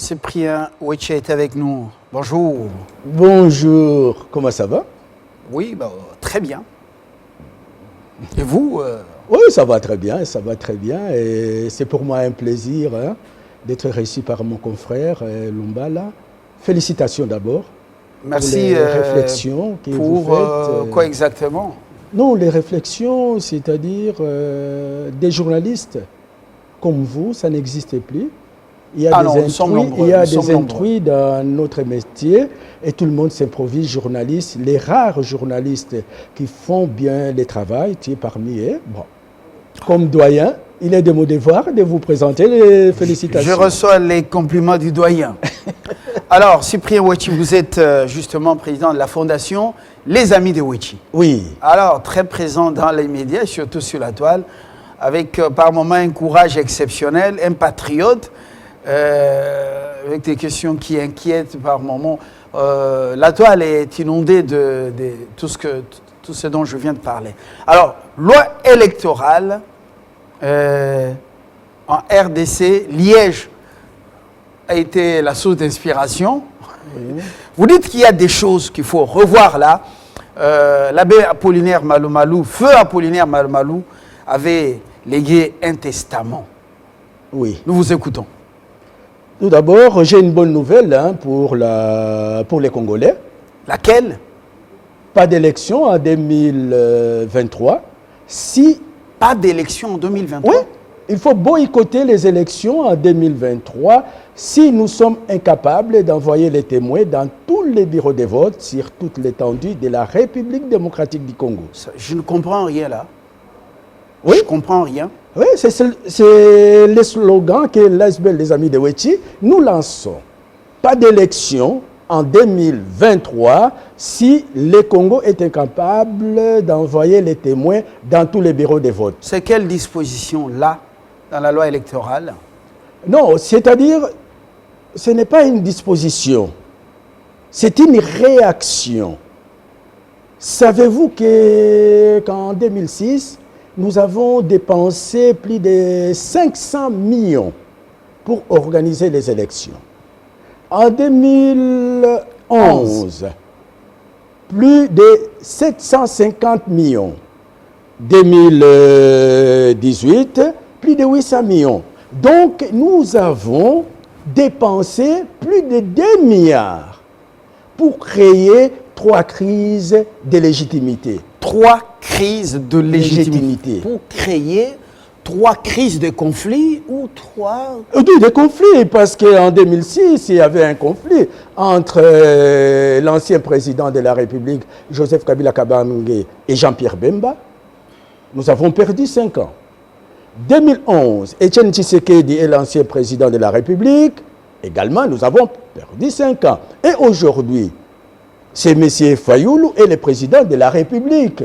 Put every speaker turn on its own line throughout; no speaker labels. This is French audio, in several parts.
Cyprien Ouetchi est avec nous. Bonjour.
Bonjour, comment ça va?
Oui, bah, très bien. Et vous
Oui, ça va très bien, ça va très bien. Et c'est pour moi un plaisir d'être reçu par mon confrère Lumbala. Félicitations d'abord.
Merci
pour les réflexions que vous faites.
Quoi exactement?
Non, les réflexions, c'est-à-dire des journalistes comme vous, ça n'existe plus. Il y a des intrus dans notre métier et tout le monde s'improvise journaliste. Les rares journalistes qui font bien le travail, tu es parmi eux. Bon. Comme doyen, il est de mon devoir de vous présenter les félicitations.
Je reçois les compliments du doyen. Alors, Cyprien Ouetchi, vous êtes justement président de la fondation Les Amis de Ouetchi.
Oui.
Alors, très présent dans les médias, surtout sur la toile, avec par moments un courage exceptionnel, un patriote, avec des questions qui inquiètent par moments. La toile est inondée de tout ce dont je viens de parler. Alors, loi électorale en RDC, Liège a été la source d'inspiration. Oui. Vous dites qu'il y a des choses qu'il faut revoir là. L'abbé Apollinaire Malou, feu Apollinaire Malou, avait légué un testament.
Oui.
Nous vous écoutons.
Tout d'abord, j'ai une bonne nouvelle pour les Congolais.
Laquelle?
Pas d'élection en 2023.
Pas d'élection en 2023?
Oui, il faut boycotter les élections en 2023 si nous sommes incapables d'envoyer les témoins dans tous les bureaux de vote sur toute l'étendue de la République démocratique du Congo.
Je ne comprends rien là.
Oui.
Je ne comprends rien.
Oui, c'est le slogan que l'ASBL des Amis de Ouetchi nous lançons. Pas d'élection en 2023 si le Congo est incapable d'envoyer les témoins dans tous les bureaux de vote.
C'est quelle disposition là, dans la loi électorale?
Non, c'est-à-dire, ce n'est pas une disposition, c'est une réaction. Savez-vous qu'en 2006, nous avons dépensé plus de 500 millions pour organiser les élections. En 2011, plus de 750 millions. 2018, plus de 800 millions. Donc, nous avons dépensé plus de 2 milliards pour créer 3 crises de légitimité.
3 crises de légitimité. Pour créer 3 crises de conflit ou 3...
De conflits, parce qu'en 2006, il y avait un conflit entre l'ancien président de la République, Joseph Kabila Kabange, et Jean-Pierre Bemba. Nous avons perdu 5 ans. 2011, Etienne Tshisekedi est l'ancien président de la République. Également, nous avons perdu 5 ans. Et aujourd'hui, c'est M. Fayoulou est le président de la République.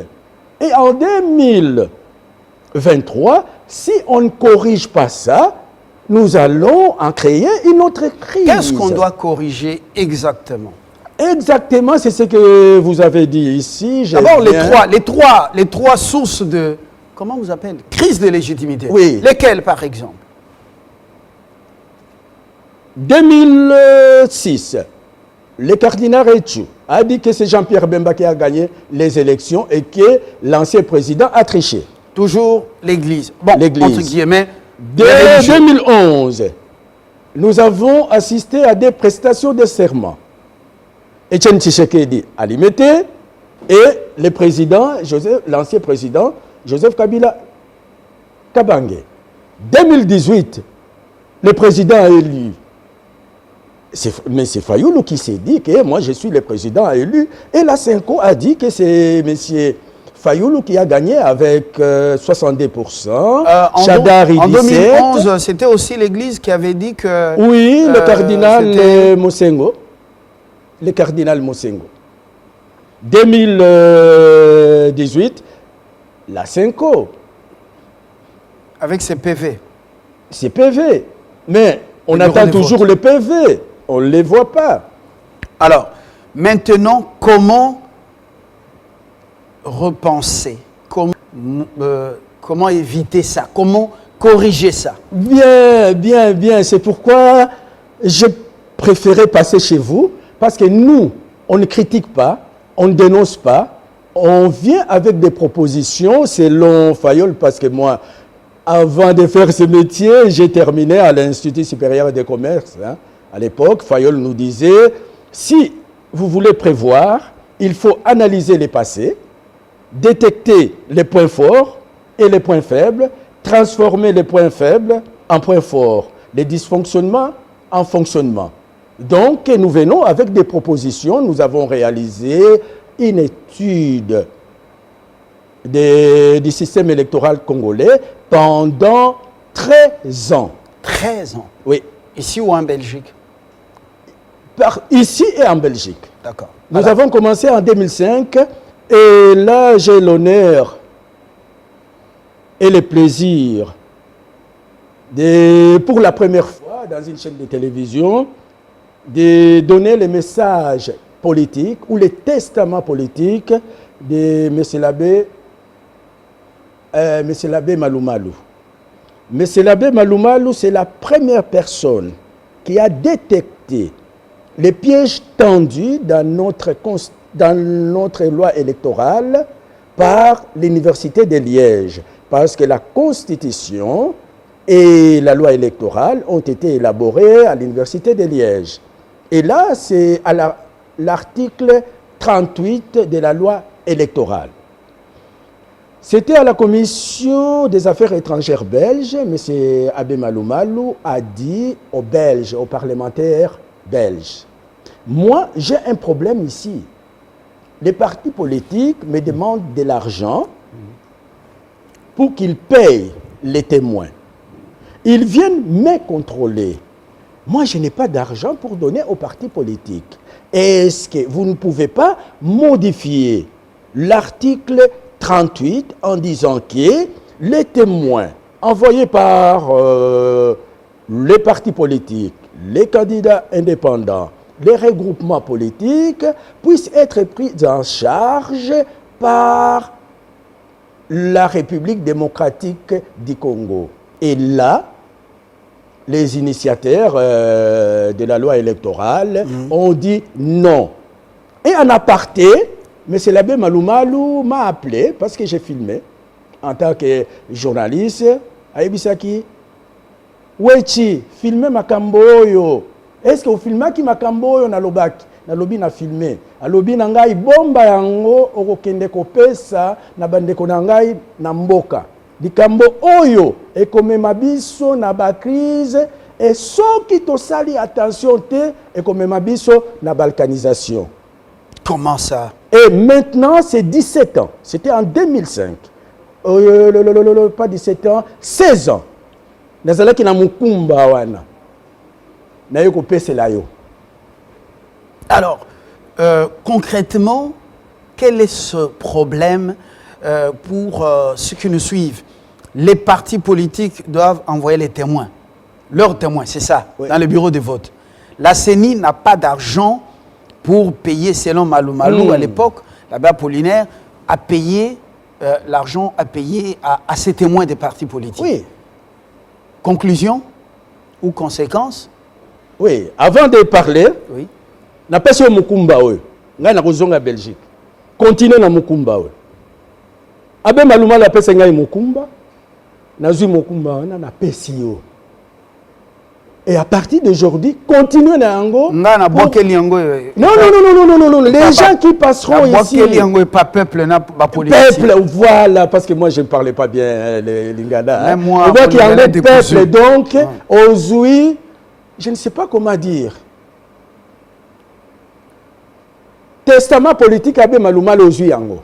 Et en 2023, si on ne corrige pas ça, nous allons en créer une autre crise.
Qu'est-ce qu'on doit corriger exactement?
Exactement, c'est ce que vous avez dit ici.
D'abord, les trois sources de... Comment vous appelez? Crise de légitimité.
Oui.
Lesquelles, par exemple?
2006, le cardinal Etchou a dit que c'est Jean-Pierre Bemba qui a gagné les élections et que l'ancien président a triché.
Toujours l'Église. Bon, entre guillemets.
Dès 2011, nous avons assisté à des prestations de serment. Etienne Tshisekedi a limité et le président, l'ancien président, Joseph Kabila Kabange. 2018, le président a élu. Mais c'est Fayoulou qui s'est dit que moi je suis le président élu. Et la Cinco a dit que c'est M. Fayoulou qui a gagné avec 62%.
En 2011, c'était aussi l'Église qui avait dit que...
Oui, le cardinal Mosengo. Le cardinal Mosengo. 2018, la Cinco.
Avec ses PV.
Ses PV. Mais on attend toujours les PV. On ne les voit pas.
Alors, maintenant, comment repenser? Comment éviter ça? Comment corriger ça?
Bien, bien, bien. C'est pourquoi je préféré passer chez vous parce que nous, on ne critique pas, on ne dénonce pas, on vient avec des propositions selon Fayol, parce que moi, avant de faire ce métier, j'ai terminé à l'Institut supérieur des commerces. Hein. À l'époque, Fayol nous disait, si vous voulez prévoir, il faut analyser les passés, détecter les points forts et les points faibles, transformer les points faibles en points forts, les dysfonctionnements en fonctionnement. Donc, nous venons avec des propositions. Nous avons réalisé une étude du système électoral congolais pendant 13 ans.
13 ans.
Oui.
Ici ou en Belgique?
Ici et en Belgique.
D'accord.
Nous avons commencé en 2005 et là, j'ai l'honneur et le plaisir de, pour la première fois dans une chaîne de télévision, de donner les messages politiques ou les testaments politiques de M. l'abbé Malumalu. M. l'abbé Malumalu, c'est la première personne qui a détecté les pièges tendus dans notre loi électorale par l'Université de Liège. Parce que la Constitution et la loi électorale ont été élaborées à l'Université de Liège. Et là, c'est à l'article 38 de la loi électorale. C'était à la Commission des affaires étrangères belge, M. Abbé Malumalu a dit aux Belges, aux parlementaires belges, moi, j'ai un problème ici. Les partis politiques me demandent de l'argent pour qu'ils payent les témoins. Ils viennent me contrôler. Moi, je n'ai pas d'argent pour donner aux partis politiques. Est-ce que vous ne pouvez pas modifier l'article 38 en disant que les témoins envoyés par les partis politiques, les candidats indépendants, les regroupements politiques puissent être pris en charge par la République démocratique du Congo. Et là, les initiateurs de la loi électorale ont dit non. Et en aparté, M. l'abbé Malumalu m'a appelé parce que j'ai filmé en tant que journaliste. Aïbisaki, Wechi, filmé Makamboyo. Est-ce que vous filmez Makamboyo na lobaki? Na lobi na filmé. A lobi na ngai bomba yango okokende kopesa na bandeko na ngai na mboka. Likambo oyo ekomema biso na ba crise et soki tosali attention te ekomema biso na balkanisation.
Comment ça?
Et maintenant c'est 17 ans. C'était en 2005. Pas 17 ans, 16 ans. Nazalaki na mukumba wana. Na yo kopesela yo.
Alors, concrètement, quel est ce problème pour ceux qui nous suivent? Les partis politiques doivent envoyer les témoins, leurs témoins, c'est ça, oui, dans le bureau de vote. La CENI n'a pas d'argent pour payer, selon Malumalu à l'époque, l'abbé Apollinaire a payé l'argent à payer à ces témoins des partis politiques.
Oui.
Conclusion ou conséquence?
Oui, avant de parler,
oui,
na pesi mukumba oyo, ngai na kozonga Belgique. Continue na mukumba oyo. Abe Malumalu apesa ngai mukumba, nazui mukumba wana na pesi yo. Et à partir d'aujourd'hui, continuez na yango.
Nga na bokeli yango.
Non, les gens qui passeront ici.
Bokeli yango et pas peuple na ba politique.
Peuple, voilà, parce que moi je ne parlais pas bien les Lingala.
Même moi,
on voit qu'il y a un peuple, donc, aujourd'hui, je ne sais pas comment dire. Testament politique Abbé Malumalu ozui yango.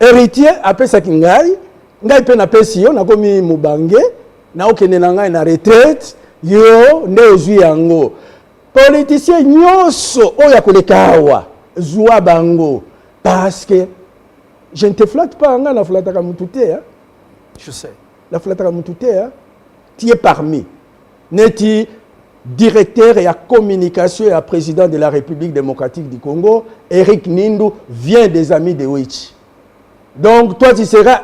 Héritier apesa kingai, ngai pe na pesi yo nakomi mubange, na okende na ngai na retraite, yo nde ozui yango. Politicien nyonso oya koleka awa, zwa bango parce que je ne te flatte pas nga na flataka mutu te, hein?
Je sais.
La flataka mutu te, hein? Tu es parmi. Neti directeur et à communication et à président de la République démocratique du Congo, Eric Nindu vient des amis de Wichi. Donc toi tu seras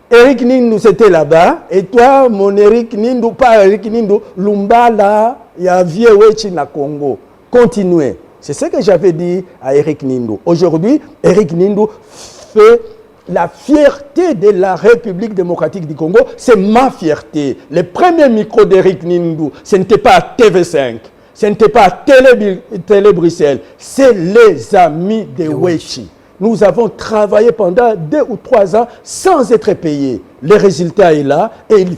Eric Nindu, c'était là-bas, et toi mon Eric Nindu, pas Eric Nindu, Lumbala il y a vieux Wechi na Congo. Continuez. C'est ce que j'avais dit à Eric Nindou. Aujourd'hui, Eric Nindou fait la fierté de la République démocratique du Congo. C'est ma fierté. Le premier micro d'Eric Nindou, ce n'était pas à TV5, ce n'était pas à Télé Bruxelles, c'est les amis de Wechi. Nous avons travaillé pendant 2 ou 3 ans sans être payés. Le résultat est là et il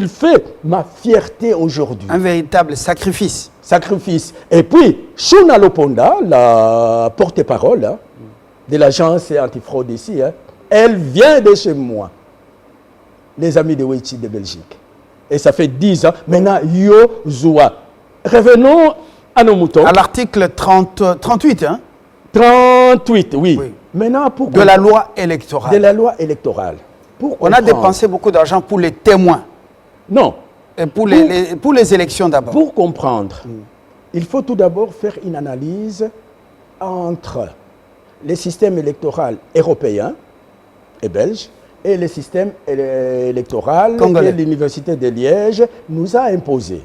fait ma fierté aujourd'hui.
Un véritable sacrifice.
Sacrifice. Et puis, Shuna Loponda, la porte-parole de l'agence antifraude ici, elle vient de chez moi. Les amis de Wechi de Belgique. Et ça fait 10 ans. Maintenant, Yo Zoua. Revenons à nos moutons.
À l'article 38, hein?
38, oui. Maintenant, pourquoi?
De la loi électorale.
De la loi électorale.
On a dépensé beaucoup d'argent pour les témoins.
Non.
Et pour les élections d'abord.
Pour comprendre, il faut tout d'abord faire une analyse entre les systèmes électoraux européens et belges et le système électoral que l'Université de Liège nous a imposé.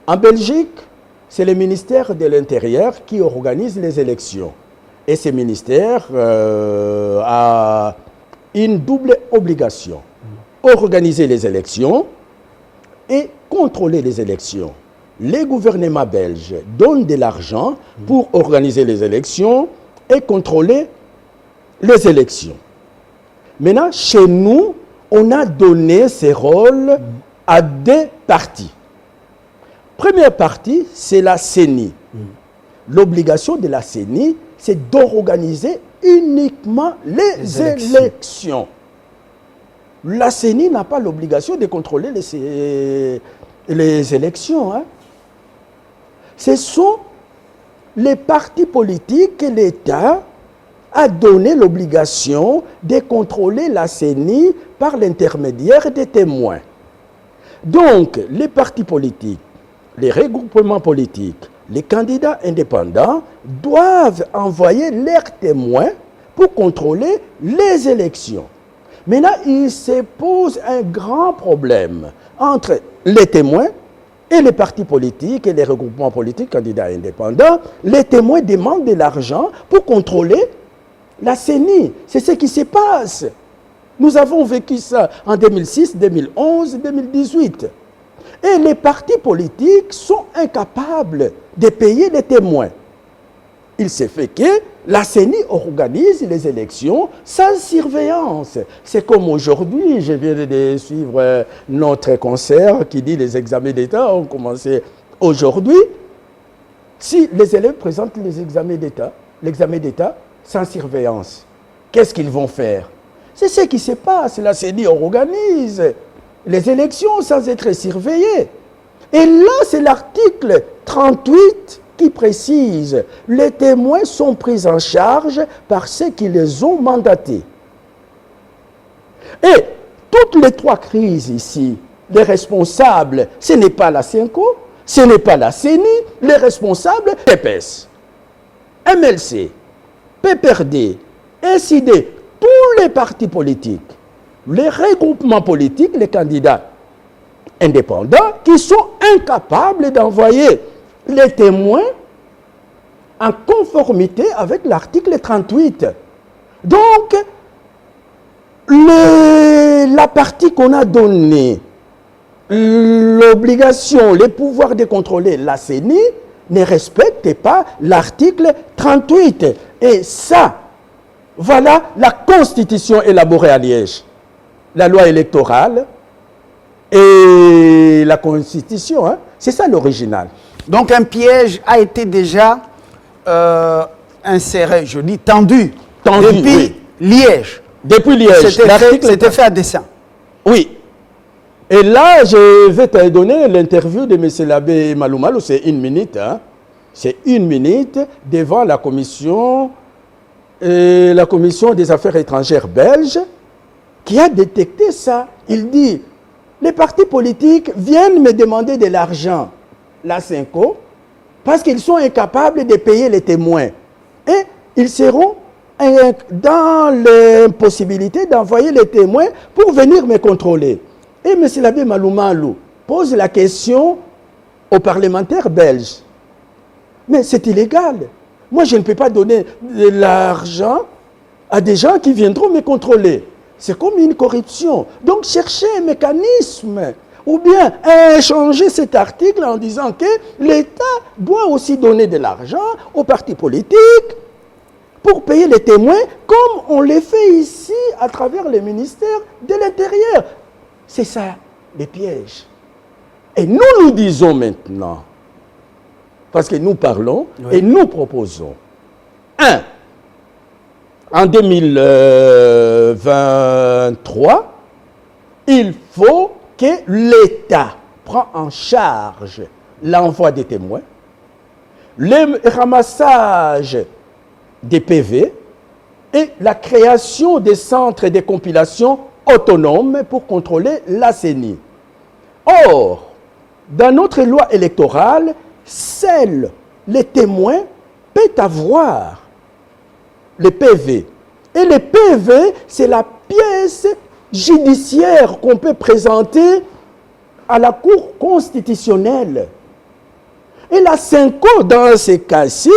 En Belgique, c'est le ministère de l'Intérieur qui organise les élections. Et ce ministère a une double obligation. Organiser les élections et contrôler les élections. Les gouvernements belges donnent de l'argent pour organiser les élections et contrôler les élections. Maintenant, chez nous, on a donné ces rôles à 2 parties. Première partie, c'est la CENI. L'obligation de la CENI, c'est d'organiser uniquement les élections. La CENI n'a pas l'obligation de contrôler les élections. Hein. Ce sont les partis politiques que l'État a donné l'obligation de contrôler la CENI par l'intermédiaire des témoins. Donc, les partis politiques, les regroupements politiques, les candidats indépendants doivent envoyer leurs témoins pour contrôler les élections. Maintenant, il se pose un grand problème entre les témoins et les partis politiques et les regroupements politiques, candidats indépendants. Les témoins demandent de l'argent pour contrôler la CENI. C'est ce qui se passe. Nous avons vécu ça en 2006, 2011, 2018. Et les partis politiques sont incapables de payer les témoins. Il s'est fait que la CENI organise les élections sans surveillance. C'est comme aujourd'hui, je viens de suivre notre concert qui dit les examens d'État ont commencé aujourd'hui. Si les élèves présentent les examens d'État, l'examen d'État sans surveillance, qu'est-ce qu'ils vont faire? C'est ce qui se passe. La CENI organise les élections sans être surveillées. Et là, c'est l'article 38 qui précise « Les témoins sont pris en charge par ceux qui les ont mandatés ». Et toutes les 3 crises ici, les responsables, ce n'est pas la CENCO, ce n'est pas la CENI, les responsables, PPS, MLC, PPRD, SID, tous les partis politiques, les regroupements politiques, les candidats indépendants qui sont incapables d'envoyer les témoins en conformité avec l'article 38. Donc, la partie qu'on a donnée, l'obligation, les pouvoirs de contrôler la CENI, ne respecte pas l'article 38. Et ça, voilà la constitution élaborée à Liège. La loi électorale et la constitution, hein, c'est ça l'original.
Donc un piège a été déjà inséré, je dis tendu depuis
oui.
Liège.
Depuis Liège.
C'était fait à dessein.
Oui. Et là, je vais te donner l'interview de M. l'abbé Maloumalou, c'est 1 minute. Hein. C'est 1 minute devant la commission des affaires étrangères belge qui a détecté ça. Il dit, les partis politiques viennent me demander de l'argent, la CENCO, parce qu'ils sont incapables de payer les témoins. Et ils seront dans l'impossibilité d'envoyer les témoins pour venir me contrôler. Et M. l'abbé Maloumalou pose la question aux parlementaires belges. Mais c'est illégal. Moi, je ne peux pas donner de l'argent à des gens qui viendront me contrôler. C'est comme une corruption. Donc, cherchez un mécanisme. Ou bien changer cet article en disant que l'État doit aussi donner de l'argent aux partis politiques pour payer les témoins, comme on les fait ici à travers le ministère de l'Intérieur. C'est ça, les pièges. Et nous disons maintenant, parce que nous parlons et nous proposons, en 2023, il faut que l'État prend en charge l'envoi des témoins, le ramassage des PV et la création des centres de compilation autonomes pour contrôler la CENI. Or, dans notre loi électorale, seuls les témoins peuvent avoir les PV. Et les PV, c'est la pièce judiciaire qu'on peut présenter à la Cour constitutionnelle. Et la CENCO, dans ces cas-ci,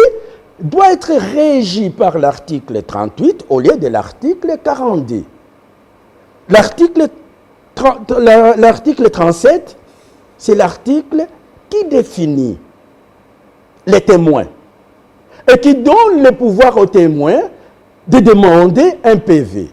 doit être régie par l'article 38 au lieu de l'article 42. L'article 37, c'est l'article qui définit les témoins et qui donne le pouvoir aux témoins de demander un PV.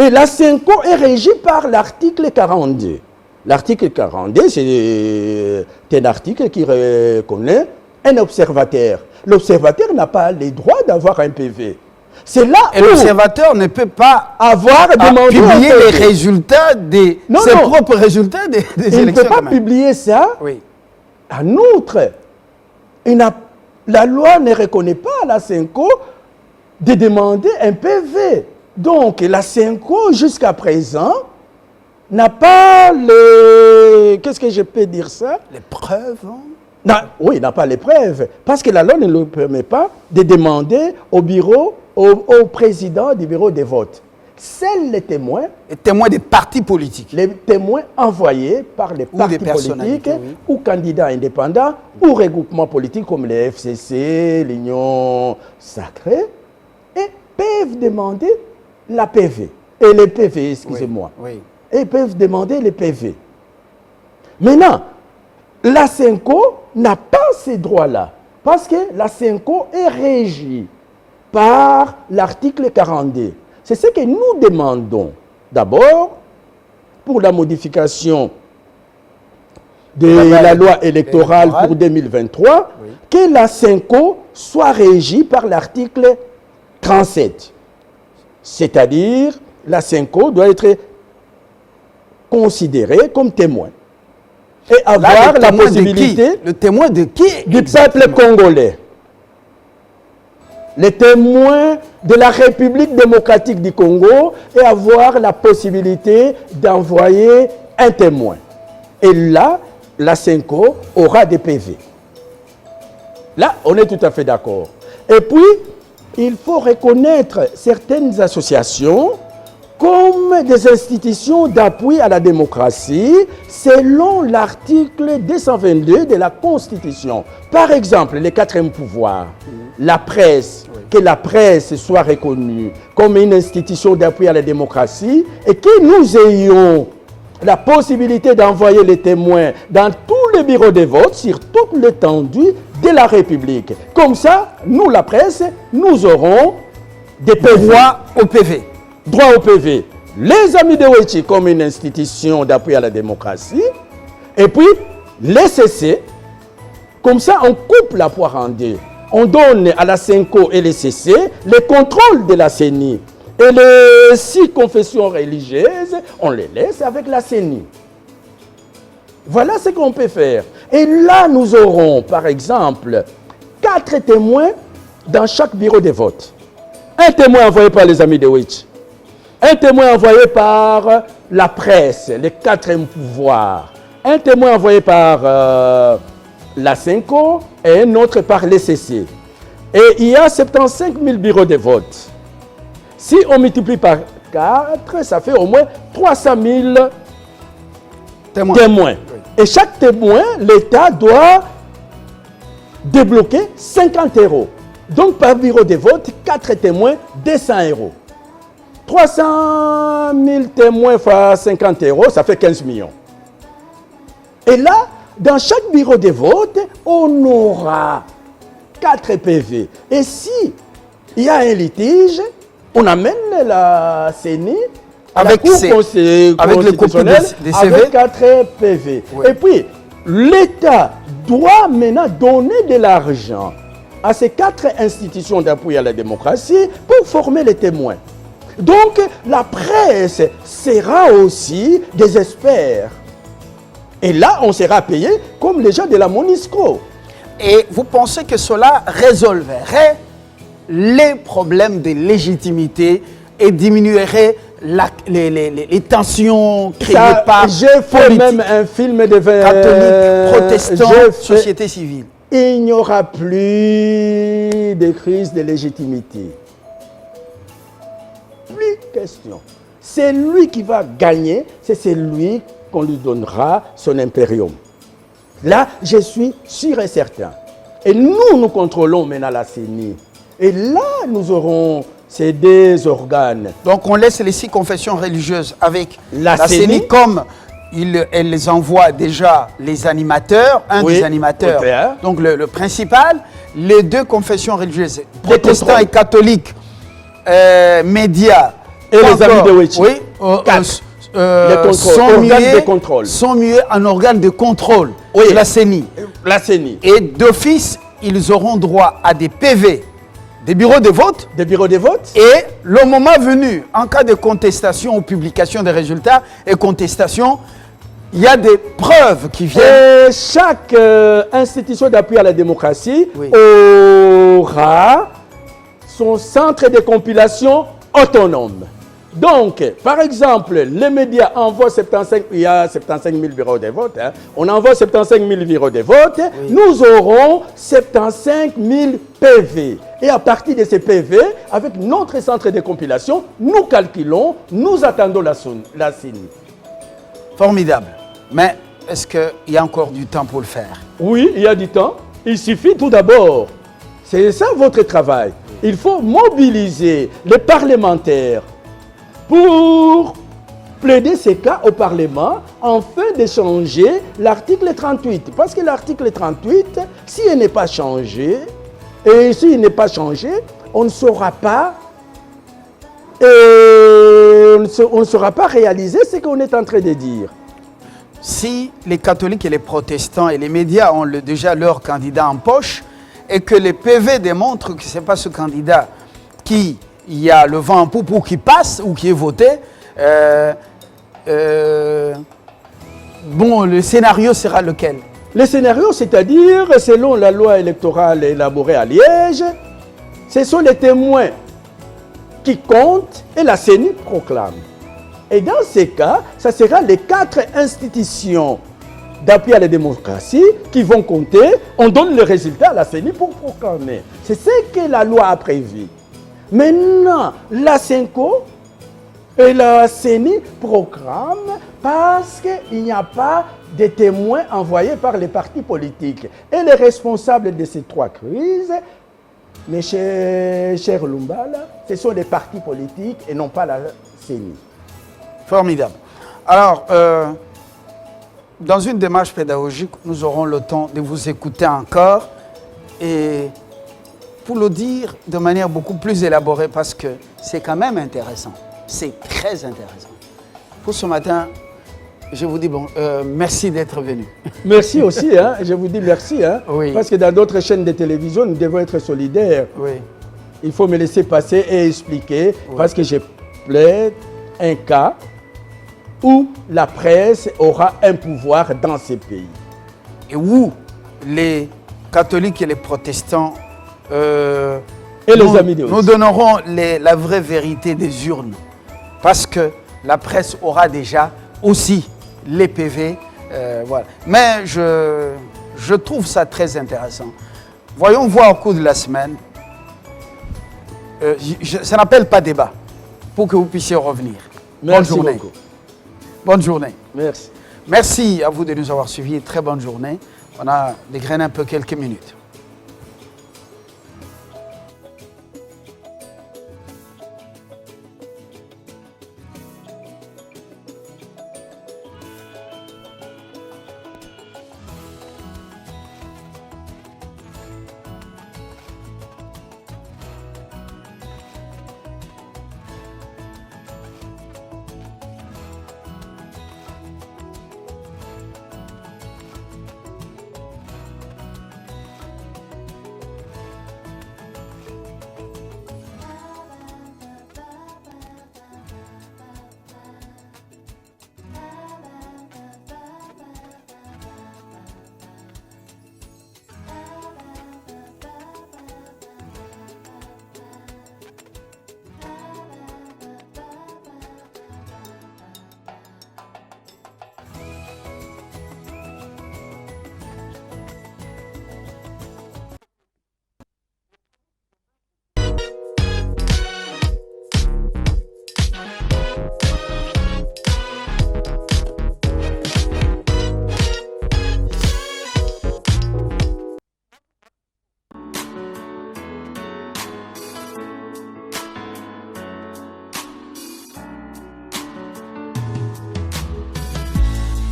Et la CENCO est régie par l'article 42. L'article 42, c'est un article qui reconnaît un observateur. L'observateur n'a pas le droit d'avoir un PV. C'est là
et l'observateur ne peut pas
avoir demandé
publier les résultats ses propres résultats des élections.
Il ne peut pas publier ça.
Oui.
En outre, la loi ne reconnaît pas à la CENCO de demander un PV. Donc, la CENCO, jusqu'à présent, n'a pas les... Qu'est-ce que je peux dire ça?
Les preuves, hein?
Non, oui, n'a pas les preuves. Parce que la loi ne lui permet pas de demander au bureau, au président du bureau des votes. Seuls les témoins...
Les témoins des partis politiques.
Les témoins envoyés par les partis politiques ou candidats indépendants ou regroupements politiques comme les FCC, l'Union Sacrée, et peuvent demander la PV. Et les PV, excusez-moi.
Oui.
Et peuvent demander les PV. Maintenant, la CENCO n'a pas ces droits-là. Parce que la CENCO est régie par l'article 42. C'est ce que nous demandons. D'abord, pour la modification de la loi électorale pour 2023, que la CENCO soit régie par l'article 37. C'est-à-dire, la CENCO doit être considérée comme témoin. Et avoir la possibilité...
Le témoin de qui?
Du peuple congolais. Les témoins de la République démocratique du Congo et avoir la possibilité d'envoyer un témoin. Et là, la CENCO aura des PV. Là, on est tout à fait d'accord. Et puis, il faut reconnaître certaines associations comme des institutions d'appui à la démocratie selon l'article 222 de la Constitution. Par exemple, le quatrième pouvoir, la presse, que la presse soit reconnue comme une institution d'appui à la démocratie et que nous ayons la possibilité d'envoyer les témoins dans tous les bureaux de vote sur toute l'étendue de la République. Comme ça, nous, la presse, nous aurons des
droits au PV.
Droit au PV. Les Amis de Wechi comme une institution d'appui à la démocratie. Et puis, les CC. Comme ça, on coupe la poire en deux. On donne à la CENCO et les CC le contrôle de la CENI. Et les 6 confessions religieuses, on les laisse avec la CENI. Voilà ce qu'on peut faire. Et là, nous aurons, par exemple, 4 témoins dans chaque bureau de vote. Un témoin envoyé par les Amis de Wechi. Un témoin envoyé par la presse, le 4e pouvoir. Un témoin envoyé par la CENCO et un autre par les CC. Et il y a 75 000 bureaux de vote. Si on multiplie par 4, ça fait au moins 300 000 témoins. Et chaque témoin, l'État doit débloquer 50 €. Donc, par bureau de vote, 4 témoins, 200 €. 300 000 témoins fois 50 €, ça fait 15 millions. Et là, dans chaque bureau de vote, on aura 4 PV. Et si il y a un litige, on amène la CENI
avec le copie des CV
avec 4 PV. Oui. Et puis, l'État doit maintenant donner de l'argent à ces 4 institutions d'appui à la démocratie pour former les témoins. Donc, la presse sera aussi des experts. Et là, on sera payé comme les gens de la MONUSCO.
Et vous pensez que cela résolverait les problèmes de légitimité et diminuerait les tensions créées par
j'ai fait même un film de
catholiques, protestants, société civile.
Il n'y aura plus de crise de légitimité. Plus question. C'est lui qui va gagner, c'est lui qu'on lui donnera son impérium. Là, je suis sûr et certain. Et nous contrôlons maintenant la CENI. Et là, nous aurons ces 2 organes.
Donc, on laisse les 6 confessions religieuses avec la CENI comme elle les envoie déjà les animateurs, des animateurs. Donc, le principal, les 2 confessions religieuses, protestants et catholiques, médias.
Et les amis de Wechi.
Oui, sont mués en organe de contrôle de la CENI.
La CENI.
Et d'office, ils auront droit à des PV, des bureaux de vote.
Des bureaux de vote.
Et le moment venu, en cas de contestation ou publication des résultats et contestation, il y a des preuves qui viennent.
Et chaque institution d'appui à la démocratie aura son centre de compilation autonome. Donc, par exemple, les médias envoient 75, il y a 75 000 bureaux de vote, on envoie 75 000 bureaux de vote, nous aurons 75 000 PV. Et à partir de ces PV, avec notre centre de compilation, nous calculons, nous attendons la CENI.
Formidable. Mais est-ce qu'il y a encore du temps pour le faire?
Oui, il y a du temps. Il suffit tout d'abord, c'est ça votre travail, il faut mobiliser les parlementaires pour plaider ces cas au Parlement afin de changer l'article 38. Parce que l'article 38, s'il n'est pas changé, et s'il n'est pas changé, on ne saura pas, réaliser ce qu'on est en train de dire.
Si les catholiques et les protestants et les médias ont déjà leur candidat en poche et que les PV démontrent que ce n'est pas ce candidat qui... il y a le vent en poupe qui passe ou qui est voté, bon, le scénario sera lequel?
Le scénario, c'est-à-dire, selon la loi électorale élaborée à Liège, ce sont les témoins qui comptent et la CENI proclame. Et dans ces cas, ça sera les 4 institutions d'appui à la démocratie qui vont compter, on donne le résultat à la CENI pour proclamer. C'est ce que la loi a prévu. Maintenant, la CENCO et la CENI proclament parce qu'il n'y a pas de témoins envoyés par les partis politiques. Et les responsables de ces 3 crises, mes chers Lumbala, ce sont les partis politiques et non pas la CENI.
Formidable. Alors, dans une démarche pédagogique, nous aurons le temps de vous écouter encore et pour le dire de manière beaucoup plus élaborée parce que c'est quand même intéressant. C'est très intéressant. Pour ce matin, je vous dis merci d'être venu.
Merci aussi, je vous dis merci. Oui. Parce que dans d'autres chaînes de télévision, nous devons être solidaires.
Oui.
Il faut me laisser passer et expliquer parce que je plaide un cas où la presse aura un pouvoir dans ces pays.
Et où les catholiques et les protestants
et les amis de
nous donnerons la vraie vérité des urnes. Parce que la presse aura déjà aussi les PV. Voilà. Mais je trouve ça très intéressant. Voyons voir au cours de la semaine. Ça n'appelle pas débat pour que vous puissiez revenir.
Merci
Bonne journée.
beaucoup.
Bonne journée.
Merci.
Merci à vous de nous avoir suivis. Très bonne journée. On a dégrainé un peu quelques minutes.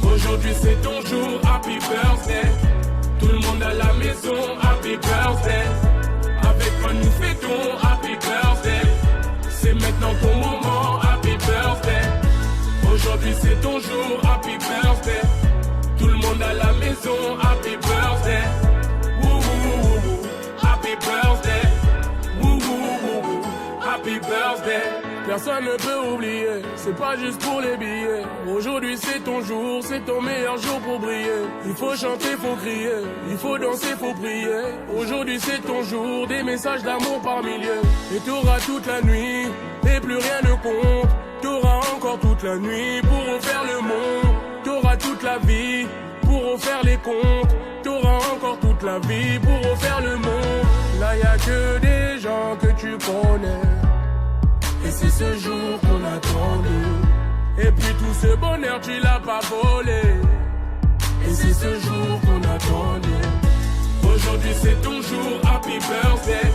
Aujourd'hui c'est ton jour, happy birthday. Tout le monde à la maison, happy birthday. Avec moi nous fêtons, happy birthday. C'est maintenant ton moment, happy birthday. Aujourd'hui c'est ton jour, happy birthday. Tout le monde à la maison, happy birthday. Woo woo woo woo, happy birthday. Woo woo woo woo, happy birthday. Personne ne peut oublier, c'est pas juste pour les billets. Aujourd'hui c'est ton jour, c'est ton meilleur jour pour briller. Il faut chanter, faut crier, il faut danser, faut prier. Aujourd'hui c'est ton jour, des messages d'amour par milliers. Et t'auras toute la nuit, et plus rien ne compte. T'auras encore toute la nuit pour refaire le monde. T'auras toute la vie pour refaire les comptes. T'auras encore toute la vie pour refaire le monde. Là y a que des gens que tu connais. Et c'est ce jour qu'on attendait. Et puis tout ce bonheur tu l'as pas volé. Et c'est ce jour qu'on attendait. Aujourd'hui c'est ton jour, happy birthday.